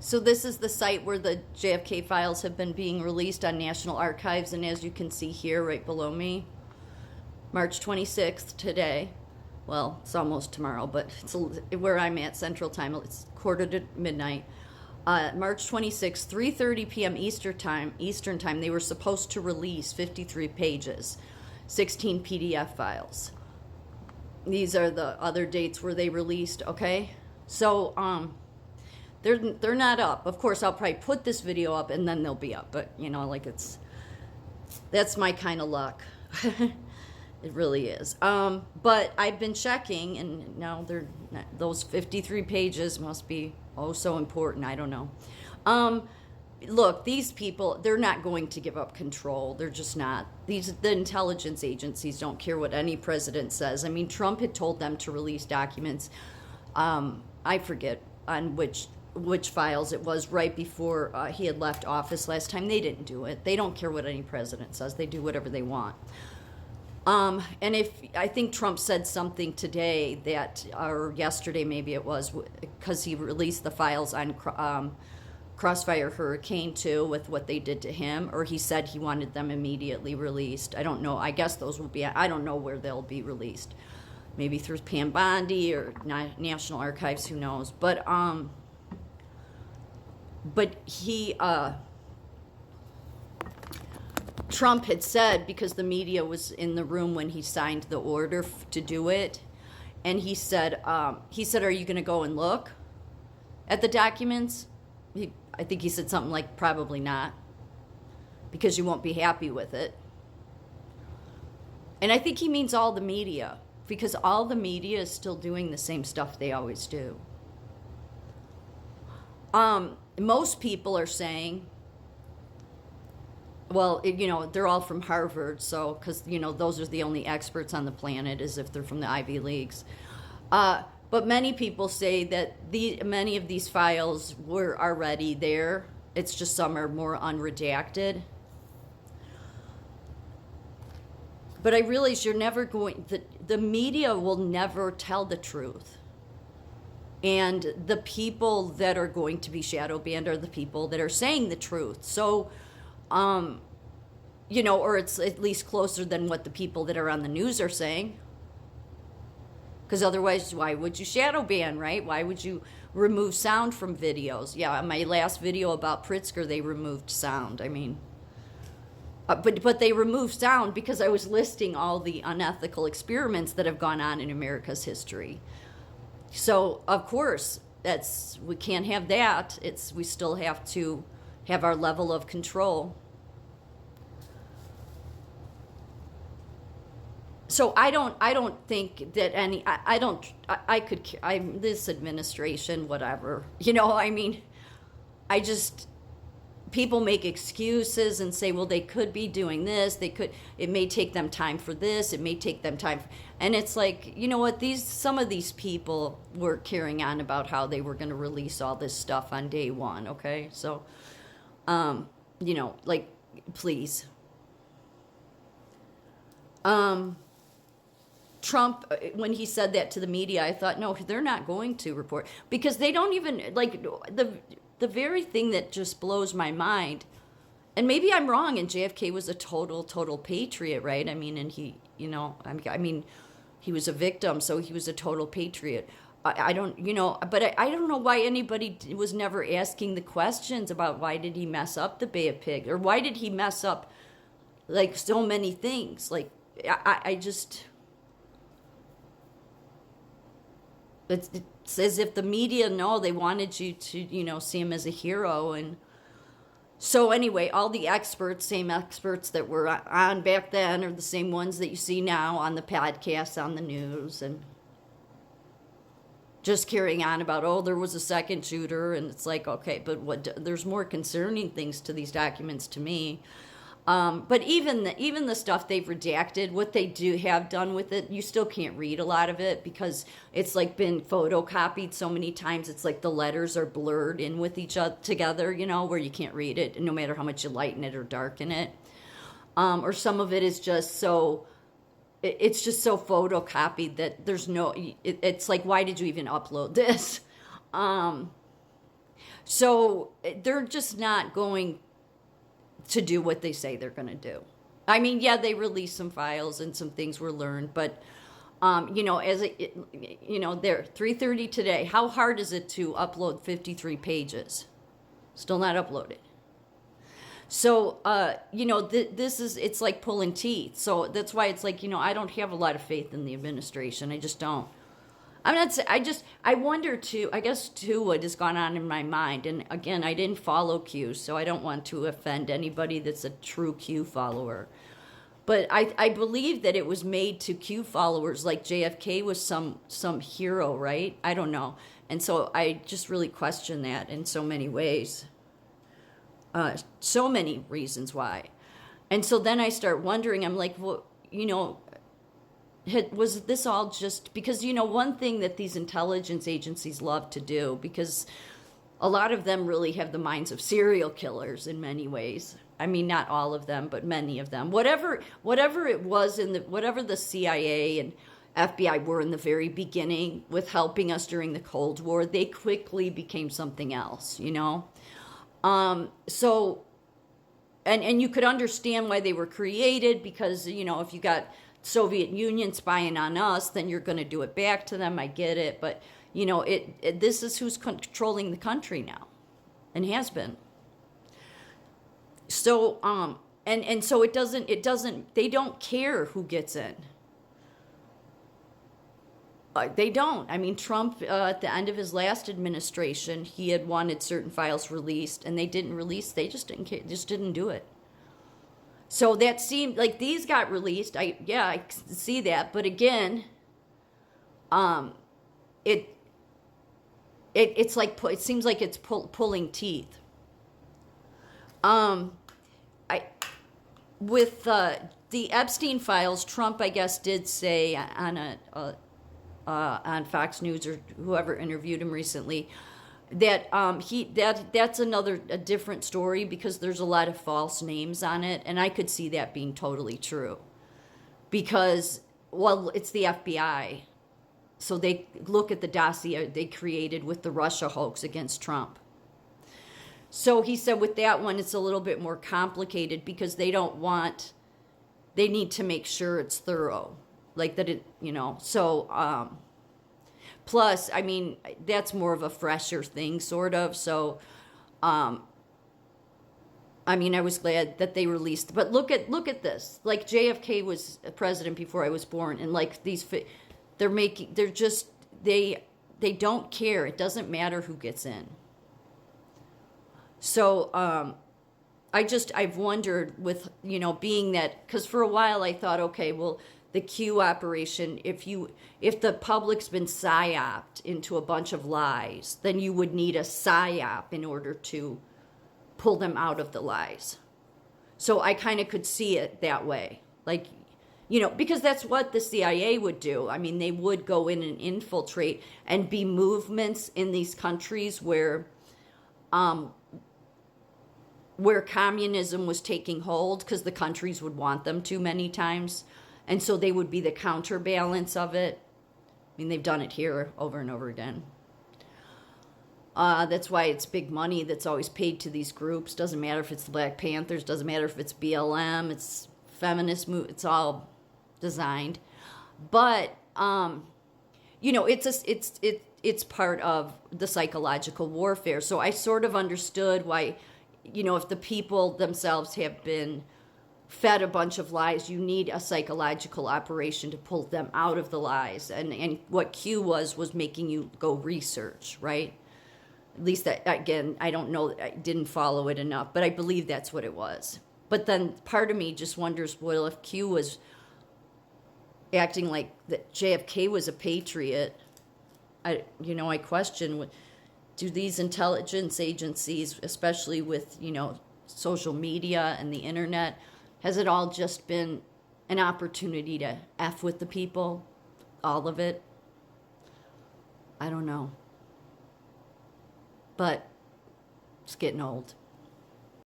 So this is the site where the JFK files have been being released on National Archives, and as you can see here right below me, March 26th today. Well, it's almost tomorrow, but it's where I'm at Central Time. It's quarter to midnight. March 26th, 3:30 p.m. Eastern time, they were supposed to release 53 pages, 16 PDF files. These are the other dates where they released, okay? So, they're not up. Of course, I'll probably put this video up and then they'll be up. But, you know, like that's my kind of luck. It really is. But I've been checking, and now those 53 pages must be so important. I don't know. Look, these people, they're not going to give up control. They're just not. The intelligence agencies don't care what any president says. I mean, Trump had told them to release documents. I forget on which files it was right before he had left office last time. They didn't do it. They don't care what any president says. They do whatever they want. And I think Trump said something today or yesterday maybe it was, because he released the files on Crossfire Hurricane too, with what they did to him, or he said he wanted them immediately released. I don't know. I guess those will be, I don't know where they'll be released. Maybe through Pam Bondi or National Archives, who knows. But he, Trump had said, because the media was in the room when he signed the order to do it, and he said, are you going to go and look at the documents? I think he said something like, probably not, because you won't be happy with it. And I think he means all the media, because all the media is still doing the same stuff they always do. Most people are saying, well, you know, they're all from Harvard, so, because, you know, those are the only experts on the planet, as if they're from the Ivy Leagues. But many people say that many of these files were already there. It's just some are more unredacted. But I realize you're never going, the media will never tell the truth. And the people that are going to be shadow banned are the people that are saying the truth. So, you know, or it's at least closer than what the people that are on the news are saying. Because otherwise, why would you shadow ban, right? Why would you remove sound from videos? Yeah, my last video about Pritzker, they removed sound. I mean, but they removed sound because I was listing all the unethical experiments that have gone on in America's history. So, of course, we can't have that. We still have to have our level of control. So I don't think that this administration, whatever, you know, I mean, people make excuses and say, well, they could be doing this, it may take them time for this, it may take them time, and it's like, you know what, some of these people were carrying on about how they were going to release all this stuff on day one, okay? So, you know, like, please. Trump, when he said that to the media, I thought, no, they're not going to report, because they don't even, like, the very thing that just blows my mind, and maybe I'm wrong, and JFK was a total patriot, right? I mean, and he, you know, I mean, he was a victim, so he was a total patriot. I don't, you know, but I don't know why anybody was never asking the questions about why did he mess up the Bay of Pigs, or why did he mess up, like, so many things. Like, I just... It's as if the media they wanted you to, you know, see him as a hero. And so anyway, all the same experts that were on back then are the same ones that you see now on the podcasts, on the news, and just carrying on about, there was a second shooter. And it's like, okay, but there's more concerning things to these documents to me. But even the stuff they've redacted, what they have done with it, you still can't read a lot of it because it's like been photocopied so many times. It's like the letters are blurred in with each other together, you know, where you can't read it, no matter how much you lighten it or darken it. Or some of it is just so, it's just so photocopied that there's no, it's like, why did you even upload this? So they're just not going to do what they say they're going to do. I mean, yeah, they released some files and some things were learned, but they're 3:30 today. How hard is it to upload 53 pages? Still not uploaded. So, it's like pulling teeth. So that's why it's like, I don't have a lot of faith in the administration. I just don't. I'm not, I wonder too, I guess too, what has gone on in my mind. And again, I didn't follow Q, so I don't want to offend anybody that's a true Q follower. But I believe that it was made to Q followers, like JFK was some hero, right? I don't know. And so I just really question that in so many ways. So many reasons why. And so then I start wondering, I'm like, well, was this all just because, one thing that these intelligence agencies love to do, because a lot of them really have the minds of serial killers in many ways. I mean, not all of them, but many of them. Whatever it was whatever the CIA and FBI were in the very beginning with helping us during the Cold War, they quickly became something else, So, and you could understand why they were created, because, if you got Soviet Union spying on us, then you're going to do it back to them. I get it. But, this is who's controlling the country now and has been. So, and so it doesn't, they don't care who gets in. They don't. I mean, Trump, at the end of his last administration, he had wanted certain files released, and they didn't release. They just didn't care, just didn't do it. So that seemed like these got released. I see that, but again, it's like it seems like it's pulling teeth. With the Epstein files, Trump, I guess, did say on Fox News or whoever interviewed him recently that that's a different story, because there's a lot of false names on it, and I could see that being totally true, because it's the FBI, so they look at the dossier they created with the Russia hoax against Trump. So he said with that one, it's a little bit more complicated, because they need to make sure it's thorough, like that so, plus, I mean, that's more of a fresher thing, sort of, so, I mean, I was glad that they released, but look at this, like JFK was president before I was born, and like they don't care, it doesn't matter who gets in. So, I've wondered with, being that, because for a while I thought, okay, well, the Q operation, if the public's been psyoped into a bunch of lies, then you would need a psyop in order to pull them out of the lies. So I kind of could see it that way. Like, because that's what the CIA would do. I mean, they would go in and infiltrate and be movements in these countries where communism was taking hold, because the countries would want them to many times. And so they would be the counterbalance of it. I mean, they've done it here over and over again. That's why it's big money that's always paid to these groups. Doesn't matter if it's the Black Panthers, doesn't matter if it's BLM, it's feminist move, it's all designed. But, it's part of the psychological warfare. So I sort of understood why, if the people themselves have been fed a bunch of lies, you need a psychological operation to pull them out of the lies. And what Q was making you go research, right? At least that, again, I don't know, I didn't follow it enough, but I believe that's what it was. But then part of me just wonders, well, if Q was acting like that JFK was a patriot, I question, do these intelligence agencies, especially with, social media and the internet, has it all just been an opportunity to F with the people? All of it? I don't know. But it's getting old.